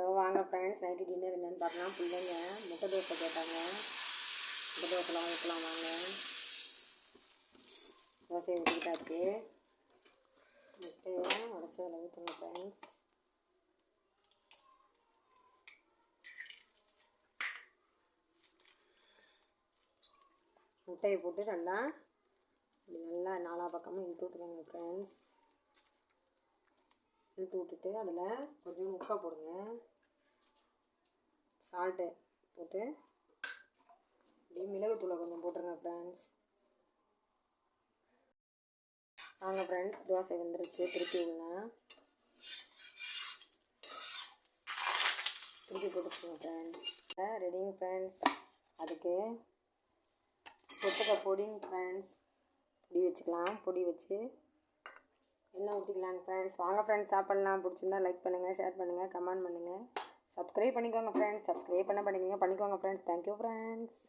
Hello வாங்க friends, night dinner என்னென்னு பார்க்கலாம். பிள்ளைங்க முட்டை தோசை கேட்டாங்க. முட்டை தோசைலாம் ஊற்றலாம் வாங்க. தோசையை ஊற்றிக்கிட்டாச்சு. முட்டையை உடச்சி அதில் ஊற்றுங்க ஃப்ரெண்ட்ஸ். முட்டையை போட்டு நல்லா நாலா பக்கமும் இழுத்து விட்டுருங்க ஃப்ரெண்ட்ஸ். இழுத்து விட்டுட்டு அதில் கொஞ்சம் உப்பை போடுங்க, சால்ட்டு போட்டு அப்படியே மிளகுத்தூளை கொஞ்சம் போட்டுருங்க ஃப்ரெண்ட்ஸ். வாங்க ஃப்ரெண்ட்ஸ், தோசை வெந்துருச்சு. திருப்பி போட்டுக்கோங்க ஃப்ரெண்ட்ஸ். ரெடிங்க ஃப்ரெண்ட்ஸ். அதுக்கு தொட்டுக்க பொடிங்க ஃப்ரெண்ட்ஸ். பொடி வச்சுக்கலாம். பொடி வச்சு எண்ணெய் ஊற்றிக்கலாங்க ஃப்ரெண்ட்ஸ். வாங்க ஃப்ரெண்ட்ஸ், சாப்பிட்லாம். பிடிச்சிருந்தா லைக் பண்ணுங்கள், ஷேர் பண்ணுங்கள், கமெண்ட் பண்ணுங்கள், சப்ஸ்கிரைப் பண்ணிக்கோங்க ஃப்ரெண்ட்ஸ். சப்ஸ்கிரைப் பண்ணிக்கோங்க ஃப்ரெண்ட்ஸ். Thank you friends.